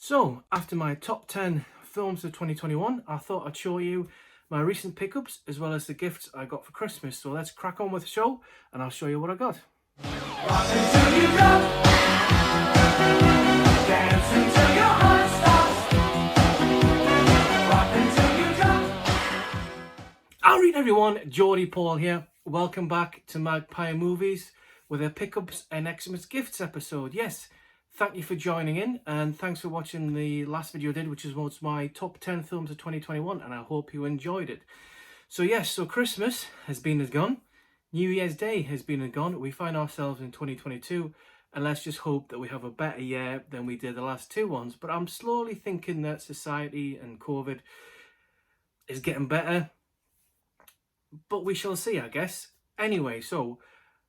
So, after my top 10 films of 2021, I thought I'd show you my recent pickups as well as the gifts I got for Christmas. So let's crack on with the show and I'll show you what I got. Rock until you drop. Dance until your heart stops. Rock until you drop. Alright everyone, Geordie Paul here. Welcome back to Magpie Movies with a pickups and Xmas gifts episode. Yes. Thank you for joining in and thanks for watching the last video I did, which was my top 10 films of 2021, and I hope you enjoyed it. So yes, so Christmas has been and gone. New Year's Day has been and gone. We find ourselves in 2022 and let's just hope that we have a better year than we did the last two ones. But I'm slowly thinking that society and COVID is getting better. But we shall see, I guess. Anyway, so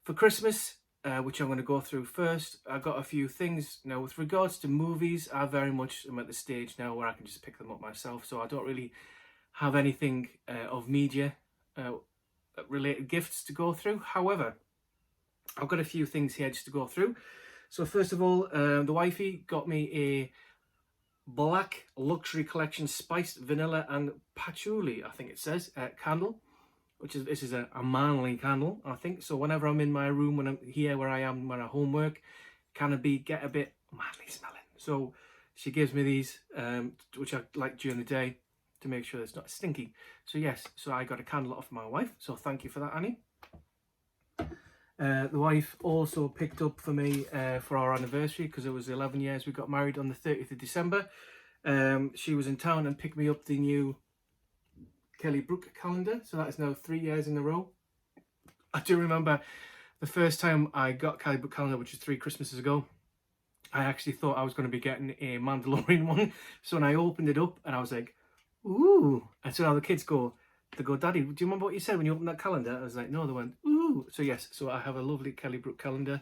for Christmas, which I'm going to go through first, I got a few things. Now, with regards to movies, I very much am at the stage now where I can just pick them up myself. So I don't really have anything of media related gifts to go through. However, I've got a few things here just to go through. So first of all, the wifey got me a black luxury collection spiced vanilla and patchouli, I think it says, candle. This is a manly candle, I think. So whenever I'm in my room, when I'm here where I am, when I homework, get a bit manly smelling. So she gives me these, which I like during the day to make sure it's not stinky. So yes, so I got a candle off my wife. So thank you for that, Annie. The wife also picked up for me for our anniversary, because it was 11 years we got married on the 30th of December. She was in town and picked me up the new Kelly Brook calendar, so that is now 3 years in a row. I do remember the first time I got Kelly Brook calendar, which was 3 Christmases ago. I actually thought I was going to be getting a Mandalorian one, so when I opened it up and I was like, ooh, and so now the kids they go, Daddy, do you remember what you said when you opened that calendar? I was like, no. They went, ooh. So yes, so I have a lovely Kelly Brook calendar.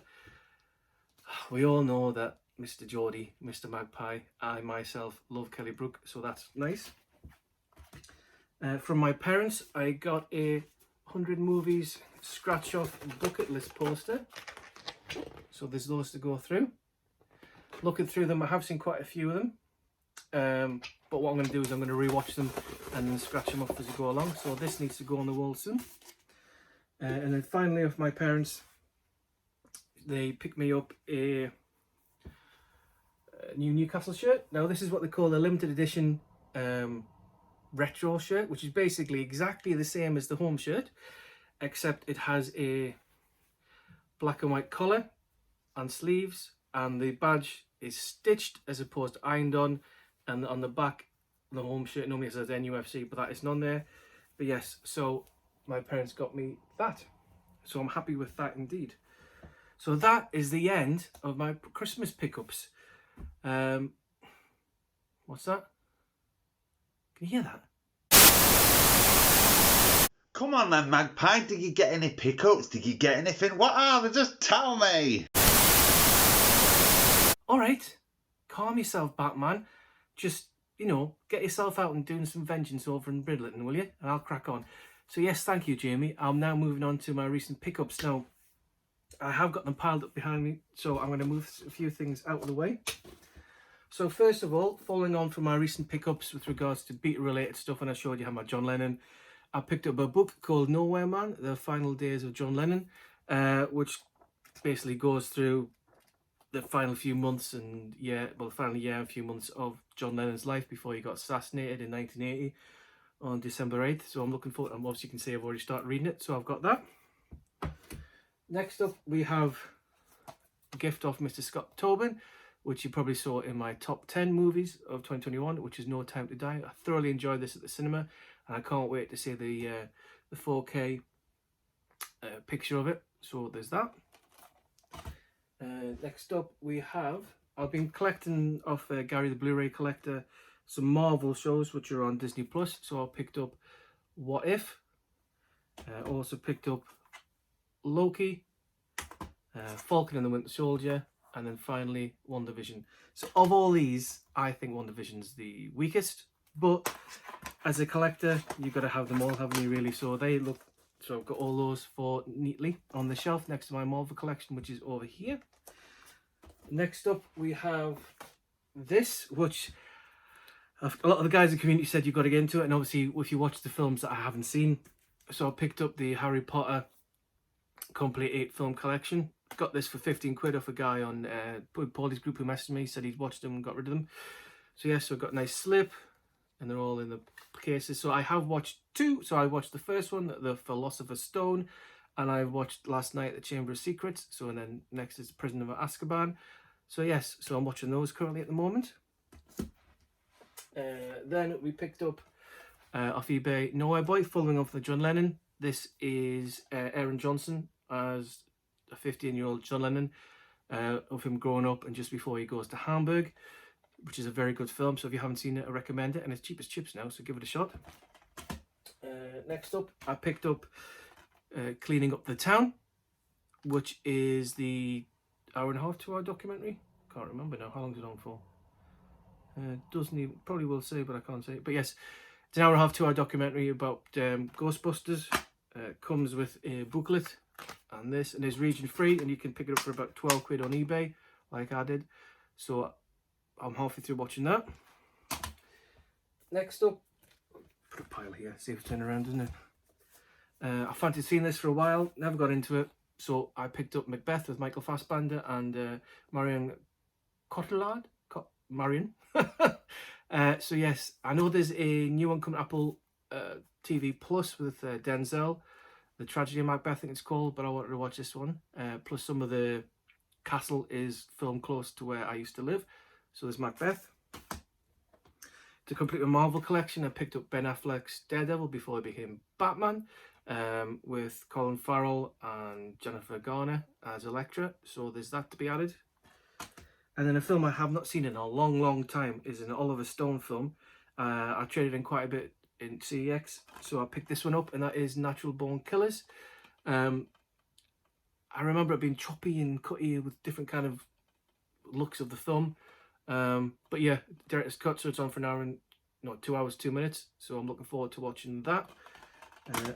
We all know that Mr. Geordie, Mr. Magpie, I myself love Kelly Brook, so that's nice. From my parents, I got a 100 movies scratch off bucket list poster. So there's those to go through. Looking through them, I have seen quite a few of them. But what I'm going to do is I'm going to rewatch them and then scratch them off as we go along. So this needs to go on the wall soon. And then finally, of my parents, they picked me up a new Newcastle shirt. Now this is what they call a limited edition retro shirt, which is basically exactly the same as the home shirt, except it has a black and white collar and sleeves, and the badge is stitched as opposed to ironed on, and on the back the home shirt normally says NUFC, but that is none there. But yes, so my parents got me that, so I'm happy with that indeed. So that is the end of my Christmas pickups. What's that? Can you hear that? Come on then, Magpie. Did you get any pickups? Did you get anything? What are they? Just tell me. Alright, calm yourself, Batman. Just, get yourself out and doing some vengeance over in Bridleton, will you? And I'll crack on. So yes, thank you, Jamie. I'm now moving on to my recent pickups. Now, I have got them piled up behind me, so I'm going to move a few things out of the way. So first of all, following on from my recent pickups with regards to Beatle-related stuff, and I showed you how my John Lennon, I picked up a book called Nowhere Man, The Final Days of John Lennon, which basically goes through the final few months and final year and few months of John Lennon's life before he got assassinated in 1980 on December 8th. So I'm looking forward, and obviously you can see I've already started reading it, so I've got that. Next up, we have a gift off Mr. Scott Tobin, which you probably saw in my top 10 movies of 2021, which is No Time to Die. I thoroughly enjoyed this at the cinema, and I can't wait to see the 4K picture of it. So there's that. Next up, we have, I've been collecting off Gary the Blu-ray collector some Marvel shows which are on Disney Plus. So I picked up What If, also picked up Loki, Falcon and the Winter Soldier, and then finally WandaVision. So of all these, I think WandaVision's the weakest, but as a collector, you've got to have them all, haven't you, really? So I've got all those neatly on the shelf next to my Marvel collection, which is over here. Next up, we have this, which a lot of the guys in the community said you've got to get into it, and obviously if you watch the films that I haven't seen, so I picked up the Harry Potter complete 8-film collection. Got this for 15 quid off a guy on Pauly's group who messaged me, said he'd watched them and got rid of them. So yeah, so I got a nice slip, and they're all in the cases. So I have watched 2. So I watched the first one, The Philosopher's Stone, and I watched last night The Chamber of Secrets. So and then next is The Prisoner of Azkaban. So yes, so I'm watching those currently at the moment. Then we picked up off eBay Nowhere Boy, following off the John Lennon. This is Aaron Johnson as a 15-year-old John Lennon, of him growing up and just before he goes to Hamburg, which is a very good film. So if you haven't seen it, I recommend it, and it's cheap as chips now, so give it a shot. Next up, I picked up Cleaning Up the Town, which is the hour-and-a-half, 2-hour documentary. Can't remember now. How long is it on for? Doesn't even, probably will say, but I can't say it. But yes, it's an hour-and-a-half, 2-hour documentary about Ghostbusters. Comes with a booklet and this, and is region free, and you can pick it up for about 12 quid on eBay, like I did. So I'm halfway through watching that. Next up, put a pile here, see if it's turning around, doesn't it? I fancied seeing this for a while, never got into it, so I picked up Macbeth with Michael Fassbender and Marion Cotillard. Marion. So yes, I know there's a new one coming Apple TV Plus with Denzel, The Tragedy of Macbeth, I think it's called, but I wanted to watch this one. Plus some of the castle is filmed close to where I used to live. So there's Macbeth. To complete my Marvel collection, I picked up Ben Affleck's Daredevil before he became Batman, with Colin Farrell and Jennifer Garner as Elektra. So there's that to be added. And then a film I have not seen in a long time is an Oliver Stone film. I traded in quite a bit in CEX, so I picked this one up, and that is Natural Born Killers. I remember it being choppy and cutty with different kind of looks of the film. But yeah, director's cut, so it's on for an hour and 2 hours 2 minutes. So I'm looking forward to watching that.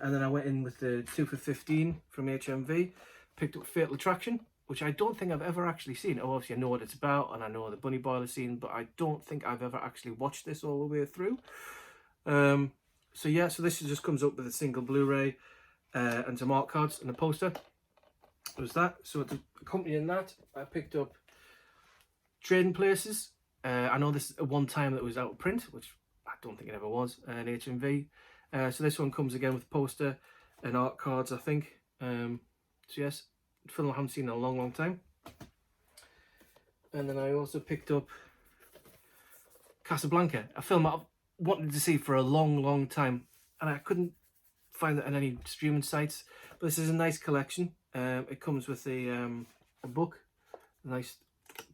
And then I went in with the 2 for 15 from HMV, picked up Fatal Attraction, which I don't think I've ever actually seen. Oh, obviously I know what it's about, and I know the bunny boiler scene, but I don't think I've ever actually watched this all the way through. So yeah, so this just comes up with a single Blu-ray and some art cards and a poster. It was that. So to accompanying that, I picked up Trading Places. I know this is one time that was out of print, which I don't think it ever was, an HMV. So this one comes again with a poster and art cards, I think. So yes, film I haven't seen in a long time. And then I also picked up Casablanca, a film I've wanted to see for a long time, and I couldn't find it on any streaming sites. But this is a nice collection. It comes with a book, a nice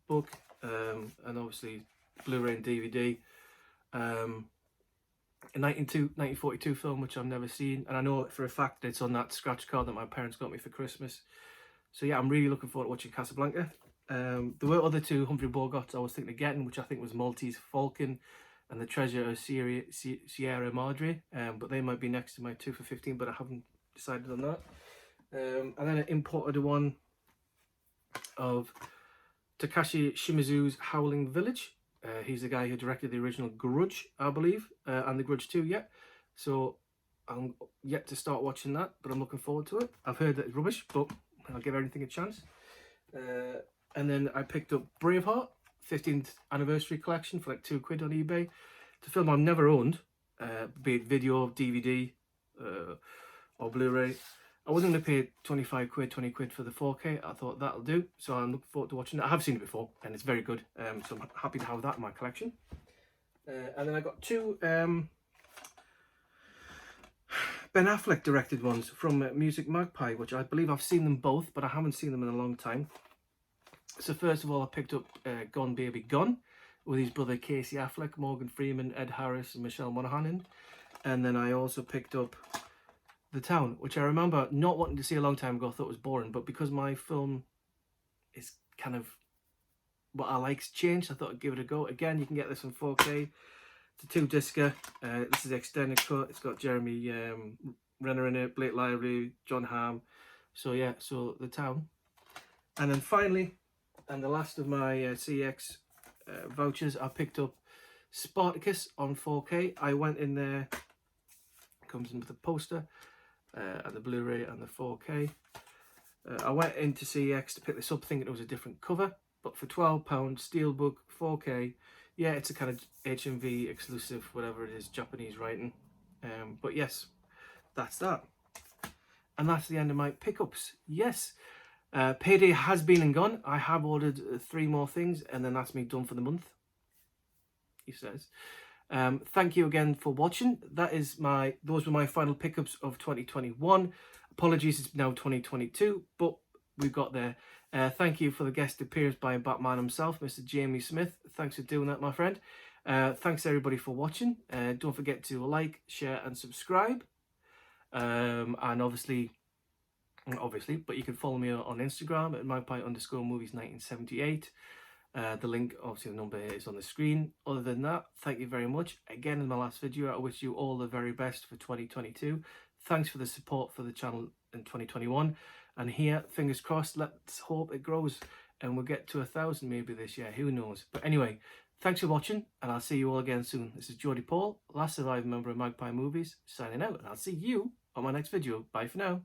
book, and obviously Blu-ray and DVD. A 1942 film which I've never seen, and I know for a fact that it's on that scratch card that my parents got me for Christmas. So yeah, I'm really looking forward to watching Casablanca. There were other two Humphrey Bogarts I was thinking of getting, which I think was Maltese Falcon and The Treasure of Sierra Madre, but they might be next to my 2 for 15, but I haven't decided on that. And then I imported one of Takashi Shimizu's Howling Village. He's the guy who directed the original Grudge, I believe, and The Grudge 2, yeah. So I'm yet to start watching that, but I'm looking forward to it. I've heard that it's rubbish, but I'll give everything a chance. And then I picked up Braveheart, 15th anniversary collection for like 2 quid on eBay. It's a film I've never owned, be it video, DVD, or Blu-ray. I wasn't going to pay 25 quid, 20 quid for the 4K. I thought that'll do. So I'm looking forward to watching it. I have seen it before, and it's very good. So I'm happy to have that in my collection. And then I got two Ben Affleck directed ones from Music Magpie, which I believe I've seen them both, but I haven't seen them in a long time. So first of all, I picked up Gone Baby Gone with his brother Casey Affleck, Morgan Freeman, Ed Harris, and Michelle Monaghan in. And then I also picked up The Town, which I remember not wanting to see a long time ago. I thought it was boring, but because my film is kind of what I like's changed, I thought I'd give it a go. Again, you can get this on 4K. It's a 2-discer. This is the extended cut. It's got Jeremy Renner in it, Blake Lively, John Hamm. So yeah, so The Town. And then finally, and the last of my CX vouchers. I picked up Spartacus on 4K. I went in there, comes in with a poster and the Blu-ray and the 4K. I went into CEX to pick this up thinking it was a different cover, but for £12, Steelbook 4K. Yeah, it's a kind of HMV exclusive, whatever it is, Japanese writing. But yes, that's that. And that's the end of my pickups. Yes, payday has been and gone. I have ordered 3 more things, and then that's me done for the month, he says. Thank you again for watching. Those were my final pickups of 2021. Apologies, it's now 2022, but we've got there. Thank you for the guest appearance by Batman himself, Mr. Jamie Smith. Thanks for doing that, my friend. Thanks everybody for watching. Don't forget to like, share and subscribe. And obviously, but you can follow me on Instagram at magpie_movies1978. The link, obviously the number is on the screen. Other than that, thank you very much. Again, in my last video, I wish you all the very best for 2022. Thanks for the support for the channel in 2021. And here, fingers crossed, let's hope it grows and we'll get to 1,000 maybe this year. Who knows? But anyway, thanks for watching and I'll see you all again soon. This is Geordie Paul, last surviving member of Magpie Movies, signing out. And I'll see you on my next video. Bye for now.